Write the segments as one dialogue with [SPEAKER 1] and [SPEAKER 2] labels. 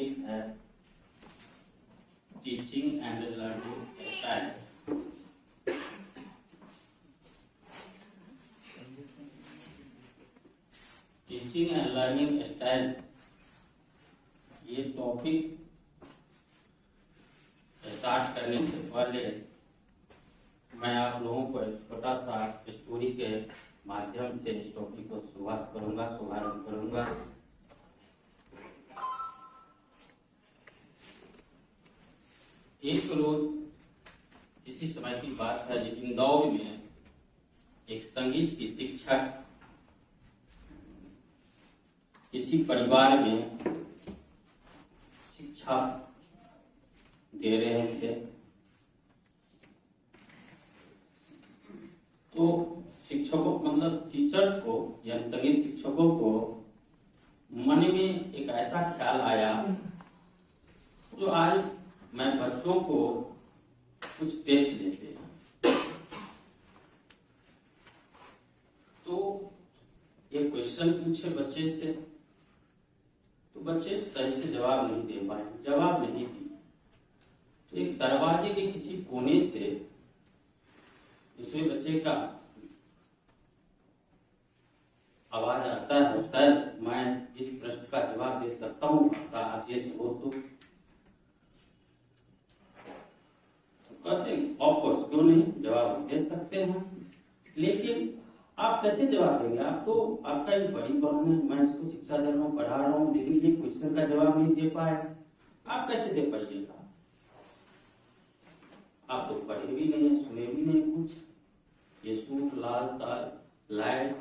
[SPEAKER 1] Topic है teaching and learning styles. Teaching and learning style ये topic start करने से पहले मैं आप लोगों को एक छोटा सा स्टोरी के माध्यम से इस टॉपिक को शुभारंभ करूंगा। एक रोज किसी समय की बात है, इंदौर में एक संगीत की शिक्षक किसी परिवार में शिक्षा दे रहे थे। तो शिक्षकों मतलब टीचर्स को यानी संगीत शिक्षकों को मन में एक ऐसा ख्याल आया जो आज मैं बच्चों को कुछ टेस्ट देते हैं। तो ये क्वेश्चन पूछे बच्चे से, तो बच्चे सही से जवाब नहीं दे पाए, जवाब नहीं दिए। तो एक दरवाजे के किसी कोने से दूसरे बच्चे का आवाज आता है, सर मैं इस प्रश्न का जवाब दे सकता हूँ, आपका आदेश हो तो। कहते हैं ऑफकोर्स क्यों नहीं, जवाब दे सकते हैं, लेकिन आप कैसे जवाब देंगे? आप तो आपका ही बड़ी बहन है, मैं इसको शिक्षा दे रहा हूँ, पढ़ा रहा हूँ, लेकिन ये क्वेश्चन का जवाब नहीं दे पाए, आप कैसे दे पाइएगा? आप तो पढ़े भी नहीं, सुने भी नहीं कुछ। ये सूट लाल ताल लाइट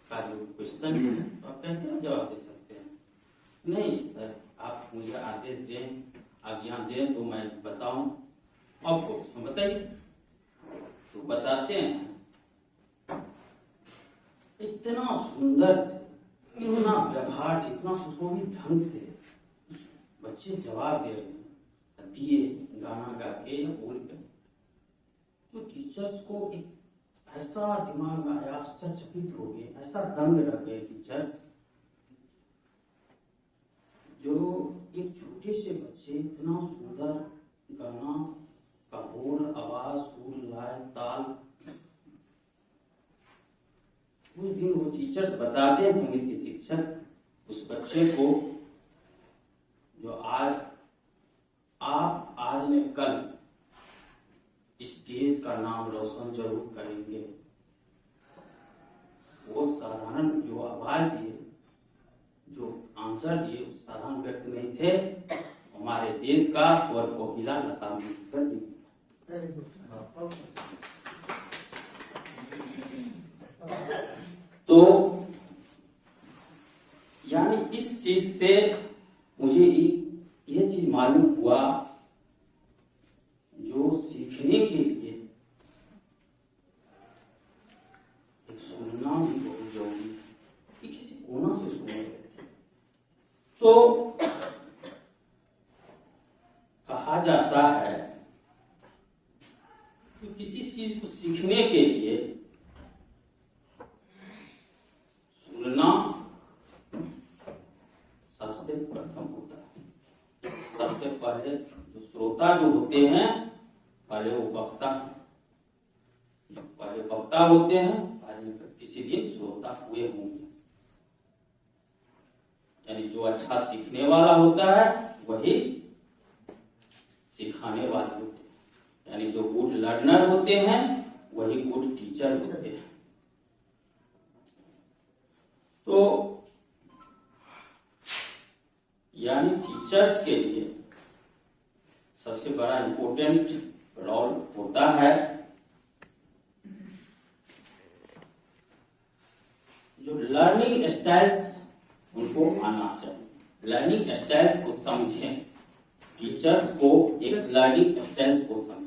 [SPEAKER 1] का जो क्वेश्चन है, तो आप कैसे जवाब दे सकते हैं? नहीं सर, आप मुझे आदेश दें, आज्ञा दें तो मैं बताऊं। ऑफकोर्स बताइए। तो बताते हैं। इतना सुंदर, इतना व्यवहार से, इतना सुशोभित ढंग से बच्चे जवाब दे रहे हैं, दिए गाना गा के या बोल के। तो टीचर्स को एक ऐसा दिमाग में आया, आश्चर्यचकित हो गए, ऐसा दंग रह गए टीचर्स, जो एक छोटे से बच्चे इतना सुंदर गाना का बोल, आवाज, सुर, लय, ताल। उस दिन वो टीचर्स बताते हैं, संगीत के शिक्षक उस बच्चे को, जो आप आज ने कल इस देश का नाम रोशन जरूर करेंगे। वो साधारण जो आवाज दिए, जो आंसर दिए, साधारण व्यक्ति नहीं थे, हमारे देश का स्वर कोकिला लता मंगेशकर जी। तो यानी इस चीज से मुझे ये चीज मालूम हुआ, जो सीखने के लिए एक सुनना भी बहुत जरूरी है, किसी कोना से सुने। तो कहा जाता है कि किसी चीज को सीखने के लिए सुनना सबसे प्रथम होता है। सबसे पहले जो श्रोता जो होते हैं, पहले वो वक्ता होते हैं, किसी दिन श्रोता हुए होंगे। यानी जो अच्छा सीखने वाला होता है वही सिखाने वाले होते हैं, यानी जो गुड लर्नर होते हैं वही गुड टीचर होते हैं। तो यानी टीचर्स के लिए सबसे बड़ा इंपॉर्टेंट रोल होता है जो लर्निंग स्टाइल्स उनको आना चाहिए। लर्निंग स्टाइल्स को समझें, टीचर्स को एक लर्निंग स्टाइल्स को समझें।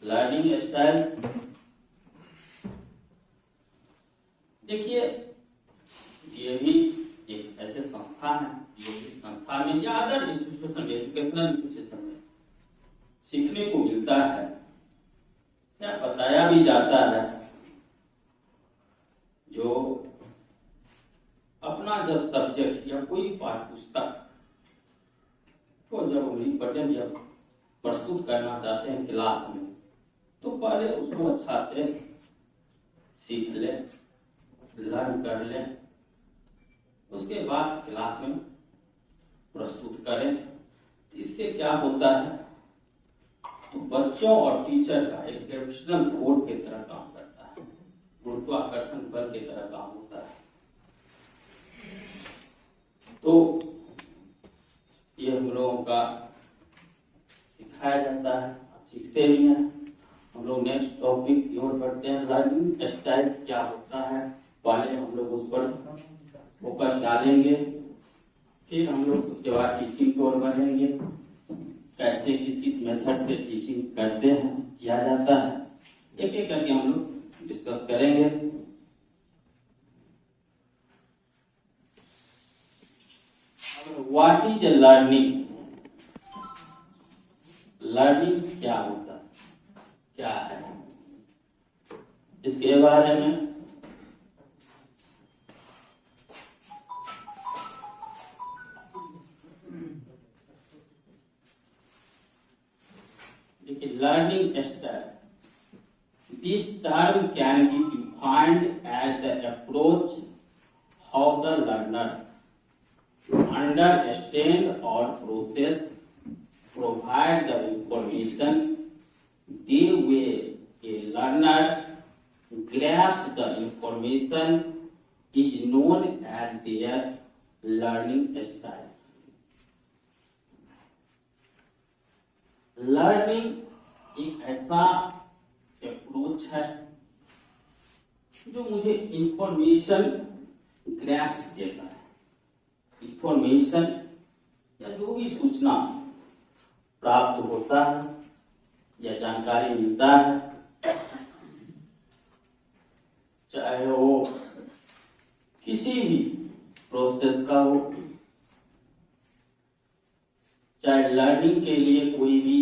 [SPEAKER 1] लर्निंग स्टाइल देखिए, ये भी एक ऐसे संस्था है जो संस्था में या अदर इंस्टीट्यूशन में, एजुकेशनल इंस्टीट्यूशन में सीखने को मिलता है या बताया भी जाता है, जो अपना अदर सब्जेक्ट या कोई पाठ पुस्तक को जब हम रिप्रेजेंट या प्रस्तुत करना चाहते हैं क्लास में, तो पहले उसको अच्छा से सीख ले, लर्न कर ले, उसके बाद क्लास में प्रस्तुत करें। इससे क्या होता है, तो बच्चों और टीचर का एक ग्रेविटेशनल फोर्स की तरह काम करता है, गुरुत्वाकर्षण बल की तरह काम होता है। तो ये हम लोगों का सिखाया जाता है, सीखते भी हैं हम लोग। नेक्स्ट टॉपिक की ओर बढ़ते हैं, लर्निंग स्टाइल क्या होता है। पहले हम लोग उस पर फोकस डालेंगे, फिर हम लोग उसके बाद टीचिंग की ओर बढ़ेंगे, कैसे किस किस मेथड से टीचिंग करते हैं, किया जाता है, एक एक करके हम लोग डिस्कस करेंगे। What is learning? लर्निंग क्या होता है, क्या है, इसके बारे में देखिए। Learning style, this term can be defined as the approach how the learner understand or process, provide the information, the way a learner grasps the information is known as their learning style. Learning एक ऐसा approach है जो मुझे information grasp देता है। Information या जो भी सूचना प्राप्त होता है या जानकारी मिलता है, चाहे वो किसी भी प्रोसेस का हो, चाहे लर्निंग के लिए कोई भी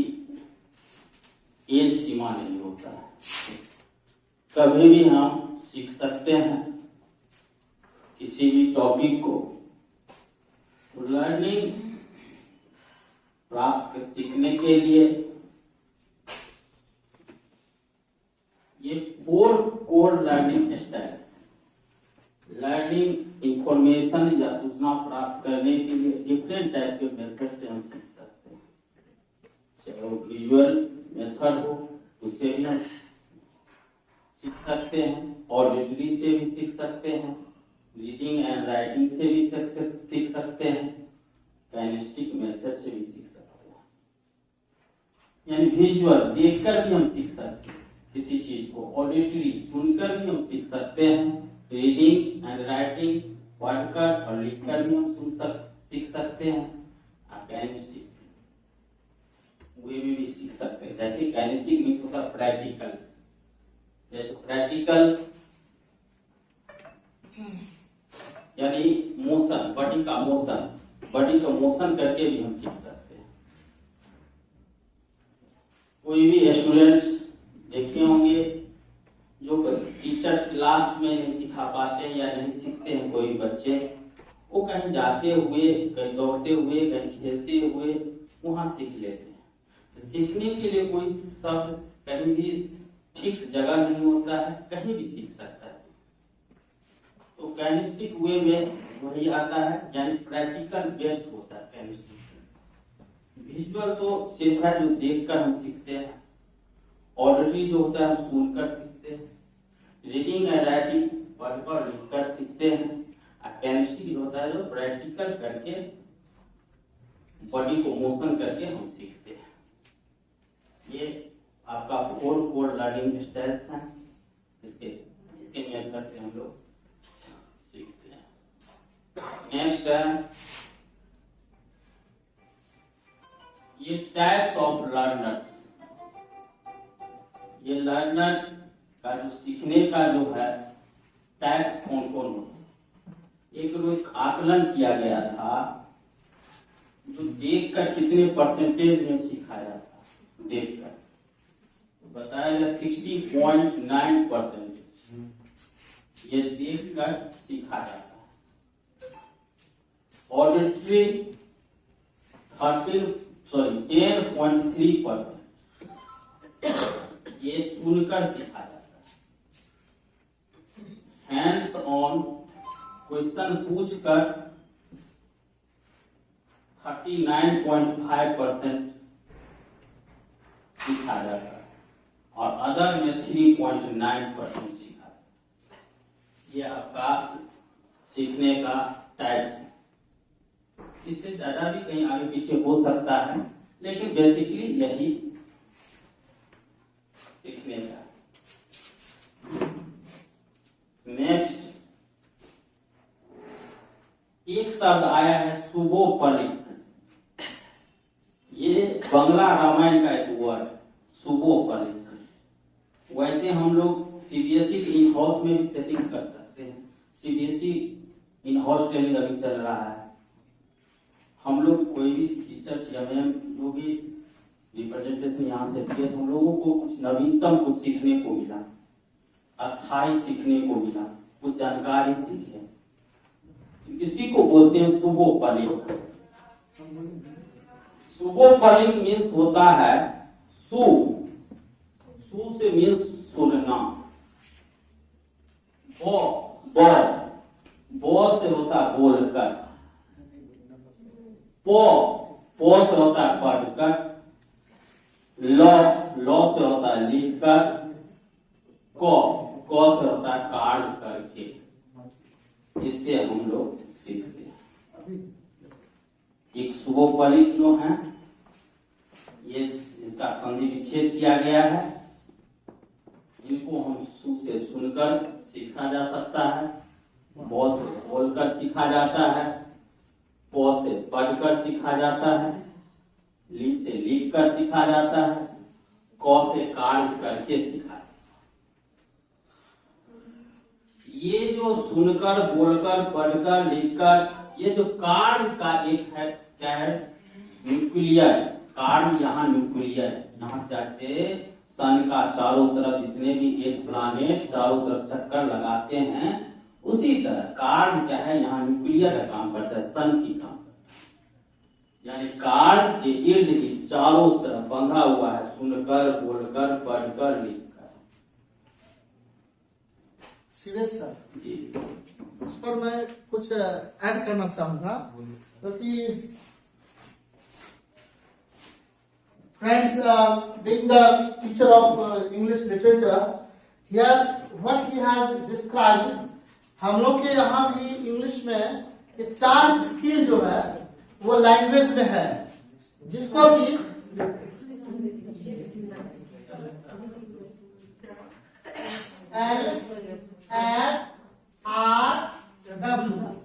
[SPEAKER 1] एज सीमा नहीं होता है, कभी भी हम सीख सकते हैं किसी भी टॉपिक को। तो लर्निंग प्राप्त सीखने के लिए ये 4 core learning style, learning information या सूचना प्राप्त करने के लिए डिफरेंट टाइप के मेथड से हम सीख सकते हैं। चाहे वो विजुअल मेथड हो, उससे भी हम सीख सकते हैं, ऑडिटरी से भी सीख सकते हैं, रीडिंग एंड राइटिंग से भी सीख सकते हैं, काइनेस्टिक मेथड से भी सीख सकते हैं। यानी विजुअल देखकर भी हम सीख सकते हैं किसी चीज को, ऑडिटरी सुनकर भी हम सीख सकते हैं, रीडिंग एंड राइटिंग पढ़कर और लिखकर भी हम सीख सकते हैं, काइनेस्टिक वे भी सीख सकते हैं। जैसे काइनेस्टिक मीन्स होता है प्रैक्टिकल, जैसे प्रैक्टिकल यानी मोशन, बॉडी का मोशन करके भी हम सीख सकते हैं। कोई भी स्टूडेंट्स देखे होंगे जो टीचर्स क्लास में नहीं सिखा पाते हैं या नहीं सीखते हैं, कोई बच्चे वो कहीं जाते हुए, कहीं दौड़ते हुए, कहीं खेलते हुए वहां सीख लेते हैं। तो सीखने के लिए कोई शब्द कहीं भी फिक्स जगह नहीं होता है, कहीं भी सीख सकता है। तो काइनेस्टिक वे में वही आता है, यानी प्रैक्टिकल बेस्ड होता है काइनेस्टिक। विजुअल तो सिर्फ है जो देखकर हम सीखते हैं, ऑडिटरी जो होता है हम सुनकर सीखते हैं, रीडिंग एंड राइटिंग पढ़कर लिखकर सीखते हैं, और काइनेस्टिक जो होता है जो प्रैक्टिकल करके बॉडी को मोशन करके हम सीखते हैं। ये आपका 4 कोर लर्निंग स्टाइल्स हैं, इसके मेथड से हम लोग सीखते हैं। नेक्स्ट है ये टाइप्स ऑफ लर्नर्स। ये लर्नर का जो सीखने का जो है टाइप्स कौन कौन होते हैं। एक आकलन किया गया था जो देखकर कितने परसेंटेज में सिखाया था, देखकर बताया गया 60.9% ये देखकर सिखाया था। ऑडिटरी 10.3%, ये सुनकर सीखा जाता है। हैंड्स ऑन क्वेश्चन पूछकर 39.5% सीखा जाता है और अदर में 3.9% सीखा जाता है। ये आपका सीखने का टाइप्स है। इससे ज्यादा भी कहीं आगे पीछे हो सकता है, लेकिन बेसिकली यही सीखने का। नेक्स्ट एक शब्द आया है सुबोपलिक। ये बंगला रामायण का एक वर्ड सुबोपलिक। वैसे हम लोग सीबीएसई के इन हाउस में भी सेटिंग कर सकते हैं। सीबीएसई इन हाउस ट्रेनिंग अभी चल रहा है। हम लोग कोई भी टीचर्स या मैम जो भी रिप्रेजेंटेशन यहाँ से दिए, हम लोगों को कुछ नवीनतम कुछ सीखने को मिला, अस्थायी सीखने को मिला, कुछ जानकारी सीखे। इसी को बोलते हैं सुबोपलिक। सुबोपलिक मीन्स होता है सु से मीन्स सुनना। बो से होता है बोलकर। पो से होता है पढ़कर। लो से होता है लिखकर। को से होता है कार्य करके। इससे हम लोग सीखते हैं। एक सुबोपलिक जो है, ये इसका संधि विच्छेद किया गया है। इनको हम सु से सुनकर सीखा जा सकता है, बो से बोलकर सीखा जाता है, पो से पढ़कर सीखा जाता है, ली से लिखकर सीखा जाता है, को से कार्य करके सीखा जाता है। ये जो सुनकर, बोलकर, पढ़कर, लिखकर, ये जो कार्य का एक है, क्या है, न्यूक्लियर कार्य। यहाँ न्यूक्लियर, यहाँ जैसे सन का चारों तरफ जितने भी एक प्लानेट चारों तरफ चक्कर लगाते हैं, उसी तरह कार्य क्या है, यहाँ न्यूक्लियर का काम करता है, सन की काम करता है। यानी कार्य के इर्द गिर्द चारों तरफ बंधा हुआ है, सुनकर, बोलकर, पढ़कर, लिखकर।
[SPEAKER 2] सीरियस सर जी, इस पर मैं कुछ ऐड करना चाहूंगा, क्योंकि friends, being the teacher of English literature, here what he has described, हम लोग के यहाँ भी इंग्लिश में ये 4 स्किल जो है वो लैंग्वेज में है, जिसको भी L S R W,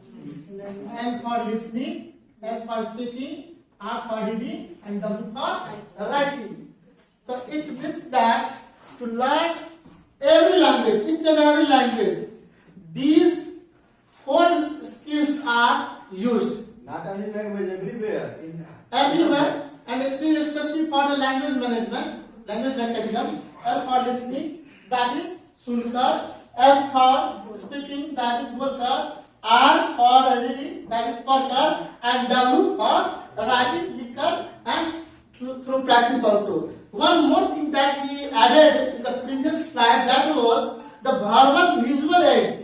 [SPEAKER 2] L for listening, S for speaking, R for reading, and W for writing. So it means that to learn every language, each and every language, these 4 skills are used.
[SPEAKER 3] Not only language, everywhere.
[SPEAKER 2] Everywhere, and especially for the language management, language mechanism. L for listening, that is sunkar. S for speaking, that is bolkar. R for reading, that is padkar, and W for writing, likhkar, and through practice also. One more thing that he added in the previous slide, that was the verbal visual aids.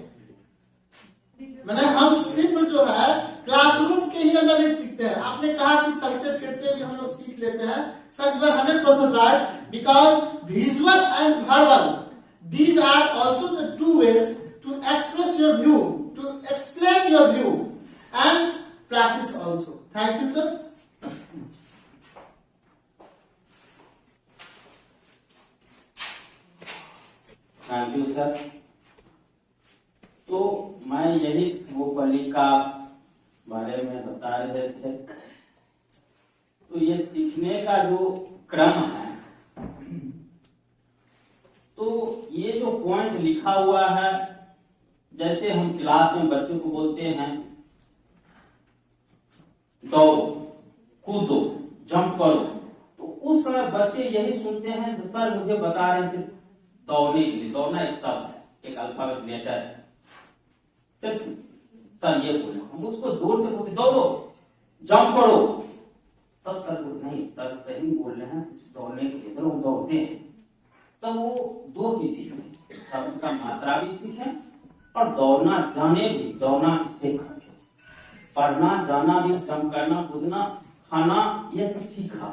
[SPEAKER 2] मैंने हम सिर्फ जो है classroom के ही अंदर नहीं सीखते हैं। आपने कहा कि चलते फिरते भी हम लोग सीख लेते हैं। Sir, you are 100% right, because visual and verbal, these are also the 2 ways to express your view, to explain your view, and practice also. Thank you, sir.
[SPEAKER 1] Thank you sir. तो मैं यही सुबोपलिक का बारे में बता रहे थे। तो ये सीखने का जो क्रम है, तो ये जो पॉइंट लिखा हुआ है, जैसे हम क्लास में बच्चों को बोलते हैं दौड़ो, कूदो, जंप करो, तो उस समय बच्चे यही सुनते हैं तो सर मुझे बता रहे थे दौड़ने के लिए। दौड़ना एक शब्द है, एक अल्फाबेट लेटर है। सिर्फ सर ये बोले, हम उसको जोर से बोलते दौड़ो, जंप करो, तब सर बोलते नहीं सर सही बोल रहे हैं, कुछ दौड़ने के लिए चलो हम दौड़ते हैं। तब वो दो चीज सीखे, शब्द का मात्रा भी सीखे और दौड़ना जाने भी, दौड़ना किसे कहते, पढ़ना जाना भी, जंप करना, कूदना, खाना, ये सब सीखा।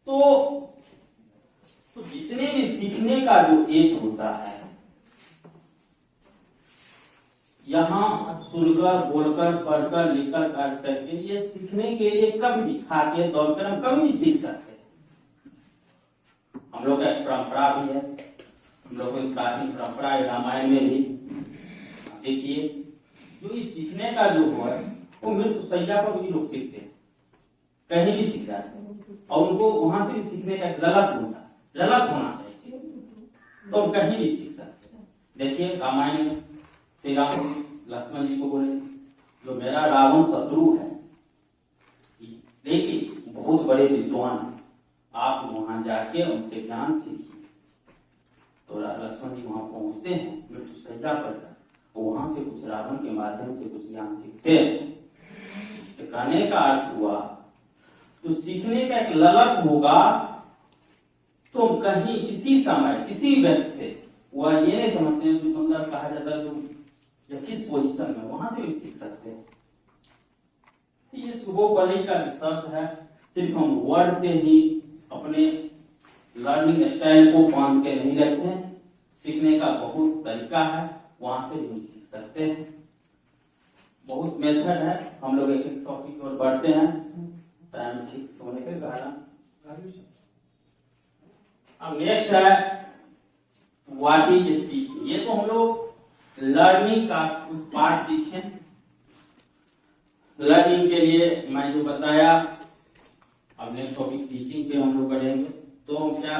[SPEAKER 1] तो जितने भी सीखने का जो एज होता है, यहाँ सुनकर, बोलकर, पढ़कर, लिखकर, कार्य करके, ये सीखने के लिए कभी भी, खा के दौड़कर हम कभी भी सीख सकते हैं। हम लोग का एक परंपरा भी है, हम लोग की प्राचीन परंपरा है, रामायण में भी देखिए, जो इस सीखने का जो है वो मृत्यु सैया पर भी लोग सीखते हैं, कहीं भी सीख जाते हैं, और उनको वहां से भी सीखने का एक ललक होना चाहिए, तो हम कहीं भी सीख सकते हैं। देखिए रामायण में श्री राम लक्ष्मण जी को बोले, जो मेरा रावण शत्रु है, लेकिन बहुत बड़े विद्वान, आप वहां जाके उनसे ज्ञान सीखिए। तो लक्ष्मण जी वहां पहुंचते हैं मृत्यु सज्जा पर, वहां से कुछ रावण के माध्यम से कुछ ज्ञान सीखते हैं। तो कहने का अर्थ हुआ, तो सीखने का एक ललक होगा तो कहीं किसी समय किसी व्यक्ति से, वह ये नहीं समझते हैं जो मतलब कहा जाता है जो किस पोजीशन में, वहां से भी सीख सकते हैं। ये सुबोपली का शब्द है, सिर्फ हम वर्ड से ही अपने लर्निंग स्टाइल को बांध के नहीं रखते हैं, सीखने का बहुत तरीका है, वहां से भी सीख सकते हैं। बहुत मेथड है, हम लोग एक एक टॉपिक की ओर बढ़ते हैं, टाइम ठीक सोने के कारण। अब नेक्स्ट है व्हाट इज टीचिंग। ये तो हम लोग लर्निंग का कुछ पार्ट सीखे। लर्निंग के लिए मैं जो बताया, अब नेक्स्ट टॉपिक टीचिंग पे हम लोग करेंगे। तो क्या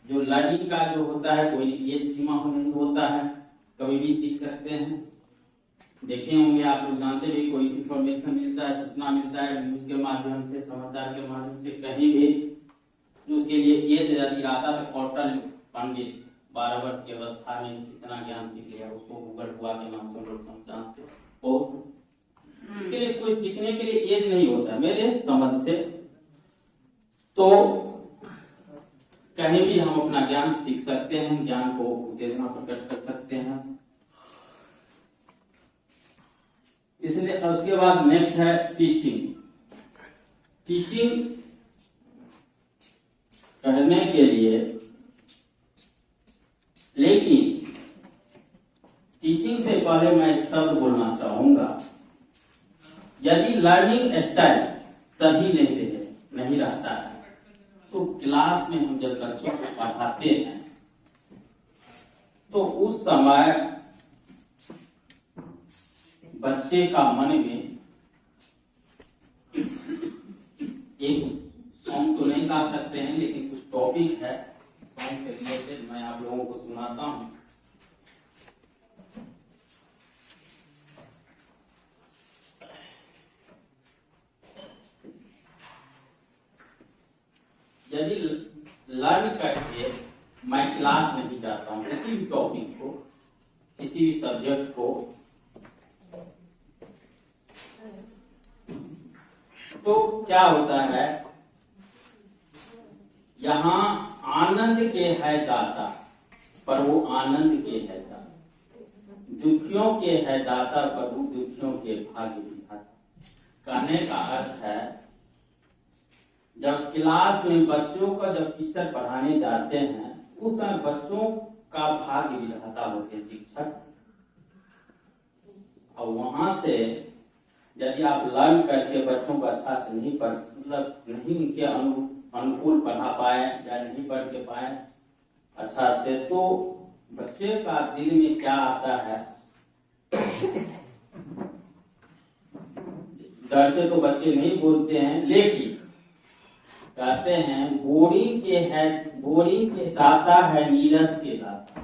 [SPEAKER 1] जो लर्निंग का जो होता है, कोई ये सीमा नहीं होता है, कभी भी सीख सकते हैं। देखे होंगे आप लोग, जानते भी, कोई इंफॉर्मेशन मिलता है, सूचना मिलता है न्यूज के माध्यम से, समाचार के माध्यम से, कहीं भी, उसके लिए एज यदि आता है, पोर्टल पंडित 12 वर्ष की अवस्था में इतना ज्ञान सीख लिया, उसको गूगल हुआ के नाम से लोग जानते हैं। बहुत इसके लिए कोई सीखने के लिए एज नहीं होता है मेरे समझ से। तो कहीं भी हम अपना ज्ञान सीख सकते हैं, ज्ञान को उत्तेजना प्रकट कर सकते हैं। इसलिए उसके बाद नेक्स्ट है टीचिंग। टीचिंग करने के लिए, लेकिन टीचिंग से पहले मैं एक शब्द बोलना चाहूंगा। यदि लर्निंग स्टाइल सही नहीं रहता है, तो क्लास में हम जब बच्चों को पढ़ाते हैं तो उस समय बच्चे का मन में एक सॉन्ग तो नहीं गा सकते हैं, लेकिन कुछ टॉपिक है सॉन्ग से रिलेटेड, मैं आप लोगों को सुनाता हूं। यदि लर्न करके मैं क्लास नहीं जाता हूं, किसी भी टॉपिक को, किसी भी सब्जेक्ट को, तो क्या होता है, यहाँ आनंद के है दाता, पर वो आनंद के है दाता, दुखियों के है दाता, पर वो दुखियों के भाग्य विधाता। कहने का अर्थ है, जब क्लास में बच्चों का जब टीचर पढ़ाने जाते हैं, उस समय बच्चों का भाग्य विधाता होते हैं शिक्षक। और वहां से यदि आप लर्न करके बच्चों को अच्छा से नहीं पढ़, मतलब नहीं उनके अनुकूल पढ़ा पाए या नहीं पढ़ के पाए अच्छा से, तो बच्चे का दिल में क्या आता है, डर से तो बच्चे नहीं बोलते हैं, लेकिन कहते हैं बोरिंग के दाता है नीरज के दाता,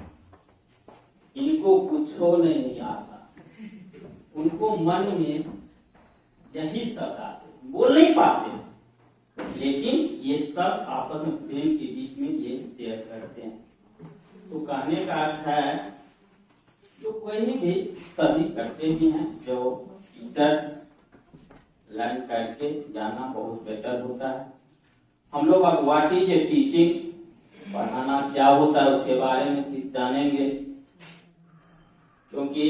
[SPEAKER 1] इनको कुछ नहीं आता, उनको मन में यही शब्द आते, बोल नहीं पाते, लेकिन ये सब आपस में प्रेम के बीच में ये शेयर करते हैं। तो कहने का अर्थ है, जो कोई भी सभी करते भी हैं, जो टीचर लर्न करके जाना बहुत बेटर होता है। हम लोग अब व्हाट इज ए टीचिंग, पढ़ाना क्या होता है उसके बारे में जानेंगे, क्योंकि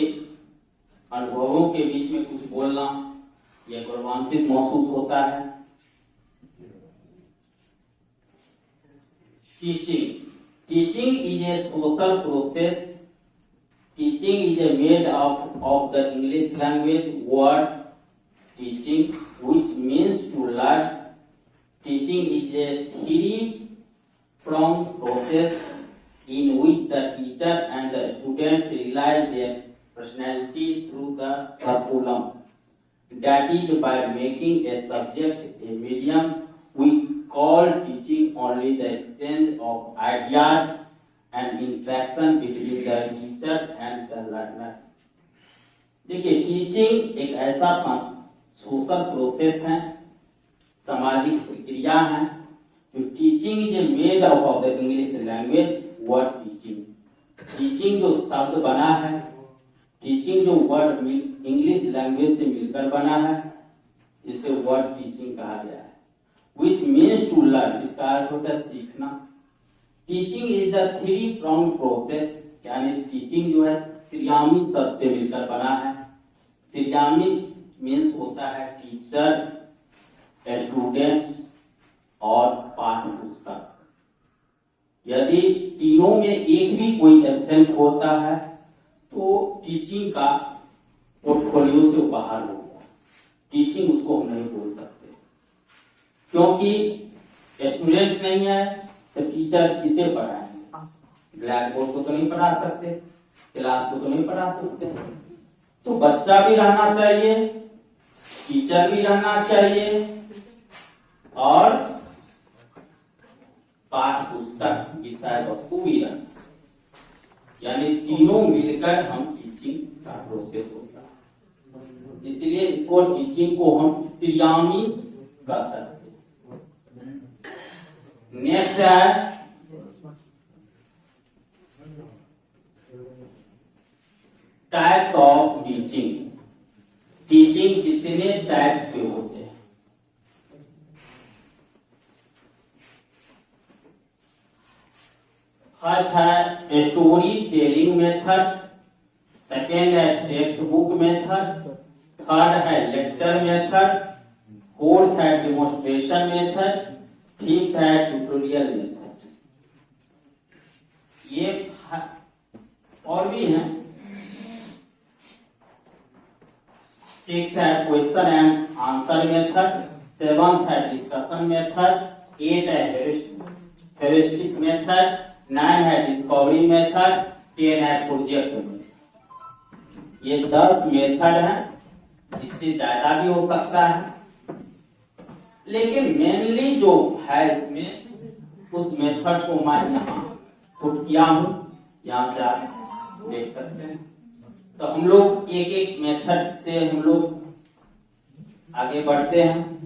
[SPEAKER 1] अनुभवों के बीच में कुछ बोलना यह गौरवान्वित महसूस होता है। Teaching is a social process. Teaching is a made of the English language word teaching, which means to learn. Teaching is a three-pronged process in which the teacher and the student realize their personality through the curriculum. That is, by making a subject a medium, we call teaching only the exchange of ideas and interaction between the teacher and the learner. देखिए, teaching एक ऐसा social process है, सामाजिक प्रक्रिया है। Teaching is a made of the English language word teaching. Teaching जो शब्द बना है, टीचिंग जो वर्ड इंग्लिश लैंग्वेज से मिलकर बना है, इसे वर्ड टीचिंग कहा गया है। विच मीन्स टू लर्न, इसका अर्थ होता है सीखना। Teaching is the three prong process, यानी टीचिंग जो है त्रियामी शब्द से मिलकर बना है। त्रियामी मीन्स होता है टीचर, स्टूडेंट और पाठ्य पुस्तक। यदि तीनों में एक भी कोई एब्सेंट होता है तो टीचिंग का पोर्टफोलियो से बाहर हो गया, टीचिंग उसको हम नहीं बोल सकते। क्योंकि स्टूडेंट नहीं है तो टीचर किसे पढ़ाएंगे? ब्लैक बोर्ड को तो नहीं पढ़ा सकते, क्लास को तो नहीं पढ़ा सकते। तो बच्चा भी रहना चाहिए, टीचर भी रहना चाहिए और पाठ्य पुस्तक विषय वस्तु भी रहना, यानी तीनों मिलकर हम टीचिंग का प्रोसेस होता है। इसलिए इसको टीचिंग को हम त्रियामी कह सकते हैं। नेक्स्ट है टाइप्स ऑफ टीचिंग। टीचिंग कितने टाइप्स के होते हैं? फर्स्ट है स्टोरी टेलिंग मेथड, सेकेंड है टेक्स्ट बुक मेथड, थर्ड है लेक्चर मेथड, फोर्थ है डेमोन्स्ट्रेशन मेथड, फिफ्थ है ट्यूटोरियल मेथड। ये और भी हैं। सिक्स है question and answer method, seventh है डिस्कशन मेथड, एट है हेरिस्टिक मेथड, 9 है डिस्कवरी मेथड, 10 है प्रोजेक्ट मेथड। ये 10 मेथड है, इससे ज्यादा भी हो सकता है, लेकिन मेनली जो है इसमें उस मेथड को मैं यहाँ पुट किया हूँ, यहाँ से आप देख सकते हैं। तो हम लोग एक एक मेथड से हम लोग आगे बढ़ते हैं।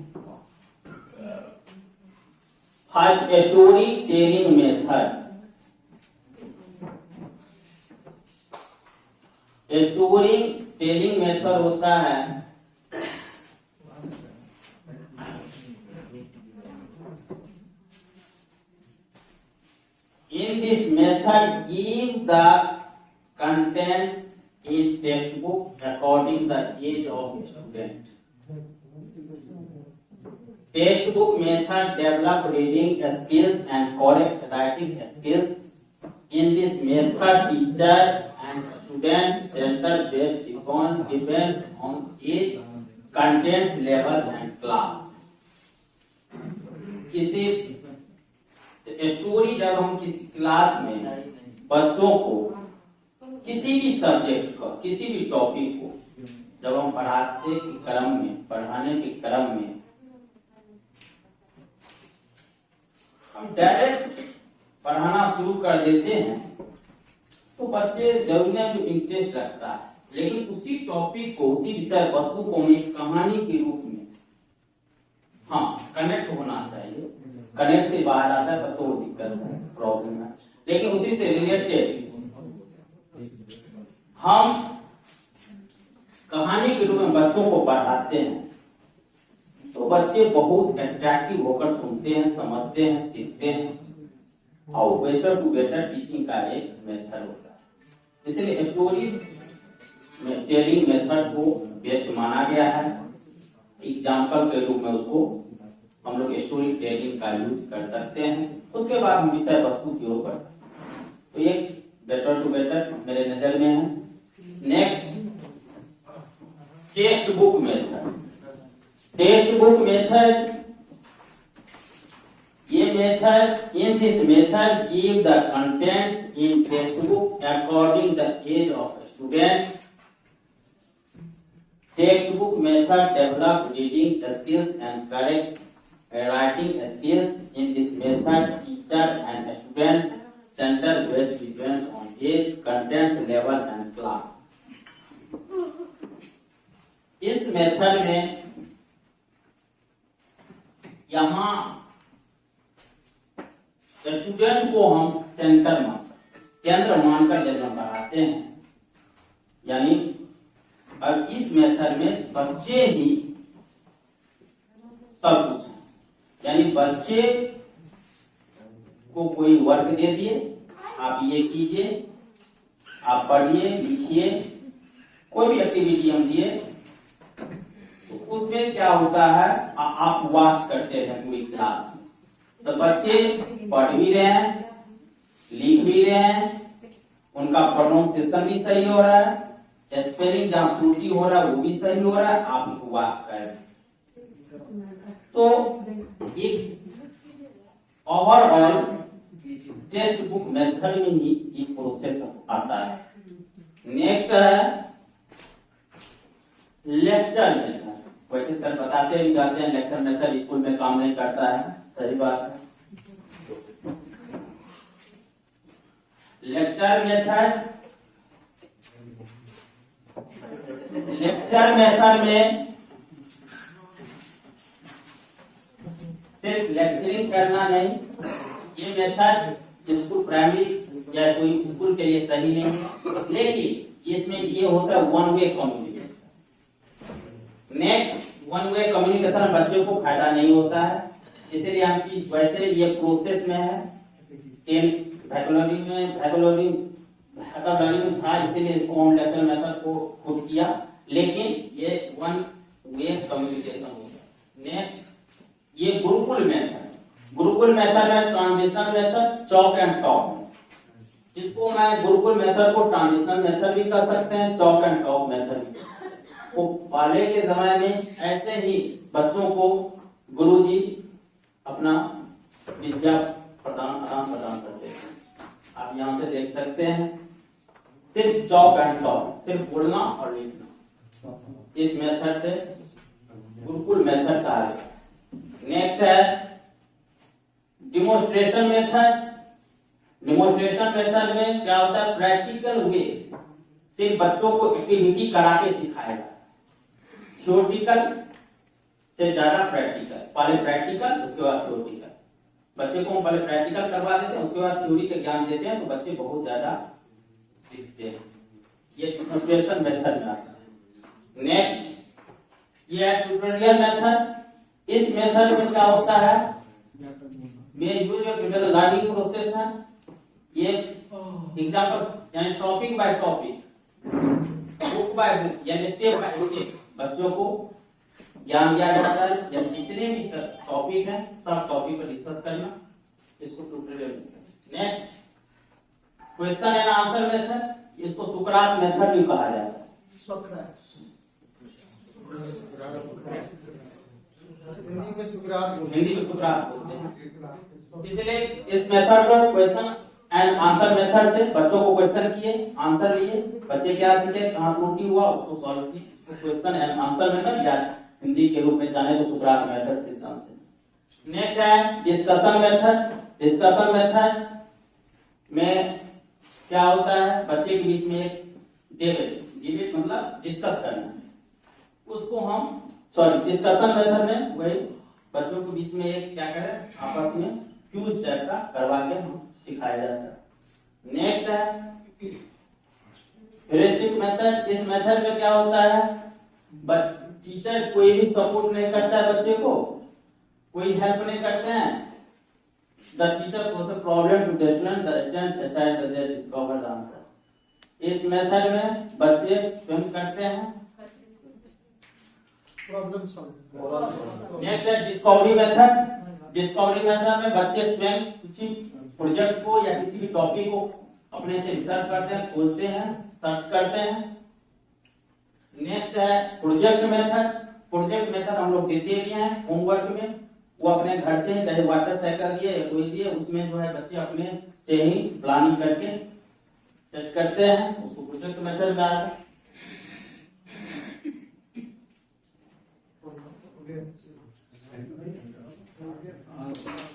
[SPEAKER 1] First story telling method. Story telling method होता है in this method give the contents in textbook according the age of student. Textbook method develop reading skills and correct writing skills. In this method, teacher and student center based depends on age, contents level and class. किसी story जब हम किसी class में बच्चों को किसी भी subject का, किसी भी टॉपिक को जब हम पढ़ाने के क्रम में हम डायरेक्ट पढ़ाना शुरू कर देते हैं तो बच्चे जरूर जो इंटरेस्ट रखता है, लेकिन उसी टॉपिक को, उसी विषय वस्तु को एक कहानी के रूप में कनेक्ट होना चाहिए। कनेक्ट से बाहर आता है तब तो दिक्कत है, प्रॉब्लम है, लेकिन उसी से रिलेटेड हम कहानी के रूप में बच्चों को पढ़ाते हैं तो बच्चे बहुत अट्रैक्टिव होकर सुनते हैं, समझते हैं, सीखते हैं और बेटर टू बेटर टीचिंग का एक मेथड होता है। इसलिए स्टोरी में टेलिंग मेथड को बेस्ट माना गया है। एग्जाम्पल के रूप में उसको हम लोग स्टोरी टेलिंग का यूज कर सकते हैं। उसके बाद हम विषय वस्तु की ओर बढ़ते हैं। तो एक बेटर टू बेटर मेरे नजर में है। Next text book method. Text book method, ये method, in this method give the content in text book according the age of student. Textbook method develops reading skills and correct writing skills. In this method, teacher and students center based depends on age, content, level and class. इस method में यहाँ student को हम केंद्र मानकर जन्म कराते हैं। यानी अब इस मेथड में बच्चे ही सब कुछ है। यानी बच्चे को कोई वर्क दे दिए, आप ये कीजिए, आप पढ़िए, लिखिए, कोई भी एक्टिविटी हम दिए तो उसमें क्या होता है, आप वॉच करते हैं पूरी क्लास। तो बच्चे पढ़ भी रहे हैं, लिख भी रहे हैं, उनका प्रोनाउंसिएशन भी सही हो रहा है, स्पेलिंग जहां त्रुटि हो रहा है वो भी सही हो रहा है, आप इनको वॉच करें। तो एक ओवरऑल टेक्स्ट बुक मेथड में ही एक प्रोसेस आता है। नेक्स्ट है लेक्चर मेथड। वैसे सर बताते भी जाते हैं लेक्चर मेथड स्कूल में काम नहीं करता है, सही बात है। लेक्चर मेथड में सिर्फ लेक्चरिंग करना नहीं, ये मेथड स्कूल प्राइमरी या कोई स्कूल के लिए सही नहीं है, लेकिन इसमें ये होता है one way communication. Next, one way communication बच्चों को फायदा नहीं होता है, इसलिए हम वैसे ये प्रोसेस में है। वैकोलॉजी में था, इसीलिए इसको हम लेक्चर मेथड को खुद किया, लेकिन ये वन वे कम्युनिकेशन हो गया। नेक्स्ट, ये गुरुकुल मेथड है transition method, chalk and talk. इसको मैं गुरुकुल मेथड को ट्रांजिशन मेथड भी कर सकते हैं, चॉक एंड टॉक मेथड भी। तो पहले के समय में ऐसे ही बच्चों को गुरुजी अपना विद्या प्रदान करते थे। आप यहाँ से देख सकते हैं, सिर्फ चॉक एंड टॉक, सिर्फ बोलना और लिखना। इस मेथड से गुरुकुल मेथड कहा गया। नेक्स्ट है डिमोन्स्ट्रेशन मेथड। डिमोन्स्ट्रेशन मेथड में क्या होता है, प्रैक्टिकल वे सिर्फ बच्चों को एक्टिविटी करा के सिखाएगा। थ्योरेटिकल से ज्यादा प्रैक्टिकल, पहले प्रैक्टिकल उसके बाद थ्योरेटिकल। बच्चे को हम पहले प्रैक्टिकल करवा देते हैं, उसके बाद थ्योरी का ज्ञान देते हैं, तो बच्चे बहुत ज्यादा सीखते हैं। ये डिमोन्स्ट्रेशन मेथड में आता है। नेक्स्ट, ये है ट्यूटोरियल मेथड। इस मेथड में क्या होता है, लर्निंग प्रोसेस है। ये एग्जांपल यानी topic by topic, book by book, यानी स्टेप बाय स्टेप बच्चों को ज्ञान दिया जाता है। या जितने भी टॉपिक है सब टॉपिक पर डिस्कस करना, इसको tutorial method. Next, question and answer method, इसको सुकरात मेथड भी कहा जाता है। हिंदी में सुकरात बोलते हैं। इसलिए इस मेथड को क्वेश्चन एंड आंसर मेथड से बच्चों को क्वेश्चन किए, आंसर लिए, बच्चे क्या सीखे, कहां त्रुटि हुआ उसको सॉल्व की। क्वेश्चन एंड आंसर मेथड या हिंदी के रूप में जाने तो सुकरात मेथड से जानते हैं। नेक्स्ट है डिस्कशन मेथड। डिस्कशन मेथड में क्या होता है, बच्चे के बीच में एक डिबेट मतलब डिस्कस करना, उसको हम डिस्कशन मेथड में वही बच्चों के बीच में एक क्या करें, आपस में क्यूज टाइप का करवा के हम सिखाया जाता है। नेक्स्ट है ह्यूरिस्टिक मेथड, इस मेथड में क्या होता है, टीचर कोई भी सपोर्ट नहीं करता है बच्चे को, कोई हेल्प नहीं करते हैं। The teacher poses problem to the student, the student decide the discover the answer. इस मेथड में बच्चे स्वयं करते हैं।
[SPEAKER 2] Problem solve.
[SPEAKER 1] नेक्स्ट है डिस्कवरी मेथड। डिस्कवरी मेथड में बच्चे स्वयं किसी प्रोजेक्ट को या किसी भी टॉपिक को अपने से रिसर्च करते हैं, खोजते हैं, सर्च करते हैं। नेक्स्ट है प्रोजेक्ट मेथड। प्रोजेक्ट मेथड हम लोग देते भी हैं होमवर्क में, वो अपने घर से चाहे वाटर साइकिल दिए या कोई दिए, उसमें जो है बच्चे अपने से ही प्लानिंग करके सेट करते हैं, उसको प्रोजेक्ट मेथड में आता है।
[SPEAKER 3] Okay.